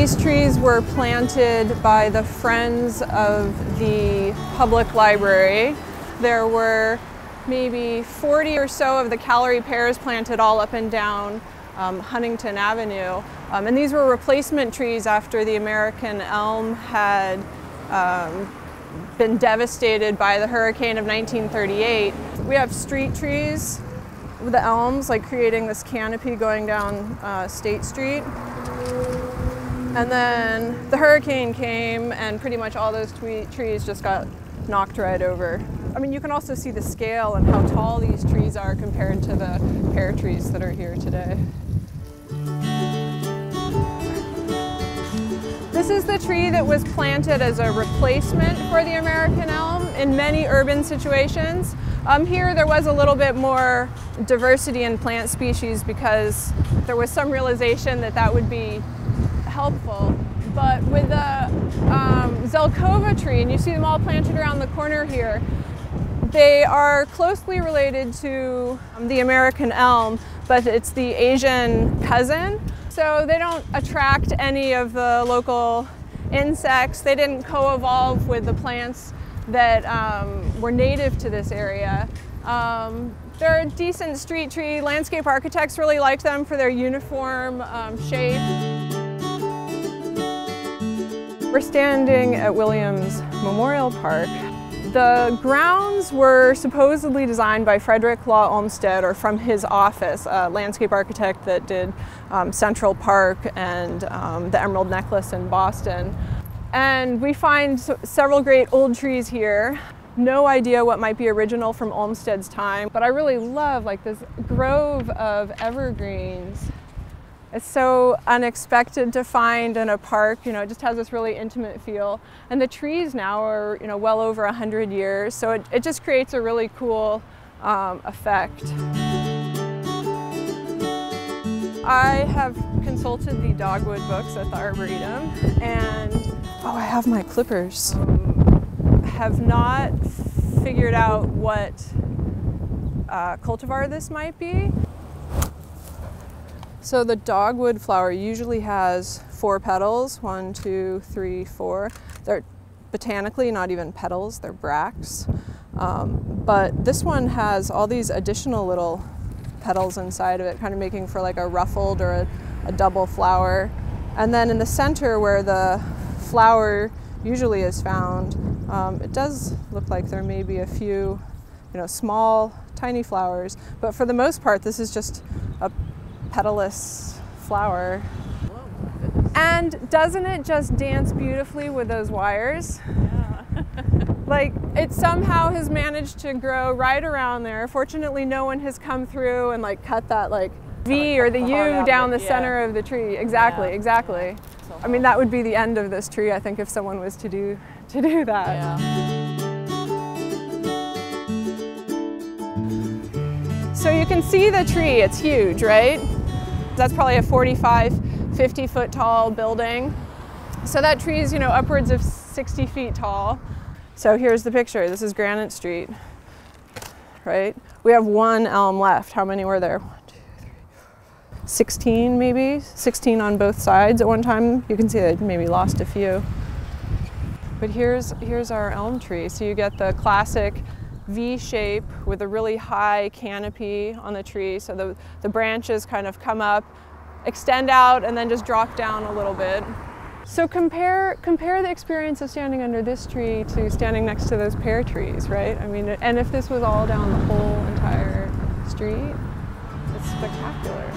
These trees were planted by the Friends of the Public Library. There were maybe 40 or so of the Callery pears planted all up and down Huntington Avenue. And these were replacement trees after the American elm had been devastated by the hurricane of 1938. We have street trees with the elms, like creating this canopy going down State Street. And then the hurricane came and pretty much all those trees just got knocked right over. I mean, you can also see the scale and how tall these trees are compared to the pear trees that are here today. This is the tree that was planted as a replacement for the American elm in many urban situations. Here there was a little bit more diversity in plant species because there was some realization that that would be helpful. But with the Zelkova tree, and you see them all planted around the corner here, they are closely related to the American elm, but it's the Asian cousin. So they don't attract any of the local insects. They didn't co-evolve with the plants that were native to this area. They're a decent street tree. Landscape architects really liked them for their uniform shape. We're standing at Williams Memorial Park. The grounds were supposedly designed by Frederick Law Olmsted, or from his office, a landscape architect that did Central Park and the Emerald Necklace in Boston. And we find several great old trees here. No idea what might be original from Olmsted's time, but I really love like this grove of evergreens. It's so unexpected to find in a park, you know, it just has this really intimate feel. And the trees now are, you know, well over 100 years, so it just creates a really cool effect. I have consulted the dogwood books at the Arboretum, and oh, I have my clippers. Have not figured out what cultivar this might be. So the dogwood flower usually has 4 petals, 1, 2, 3, 4. They're botanically not even petals, they're bracts. But this one has all these additional little petals inside of it, kind of making for like a ruffled or a double flower. And then in the center where the flower usually is found, it does look like there may be a few, you know, small, tiny flowers. But for the most part, this is just a petalless flower. And doesn't it just dance beautifully with those wires? Yeah. Like, it somehow has managed to grow right around there. Fortunately, no one has come through and like cut that like V or the U down the center of the tree. Exactly, exactly. So I mean, that would be the end of this tree, I think, if someone was to do that. Yeah. So you can see the tree, it's huge, right? That's probably a 45, 50 foot tall building. So that tree is, you know, upwards of 60 feet tall. So here's the picture. This is Granite Street, right? We have 1 elm left. How many were there? 1, 2, 3, 4, 16 maybe? 16 on both sides at one time. You can see they maybe lost a few. But here's our elm tree. So you get the classic V shape with a really high canopy on the tree. So the branches kind of come up, extend out, and then just drop down a little bit. So compare the experience of standing under this tree to standing next to those pear trees, right? I mean, and if this was all down the whole entire street, it's spectacular.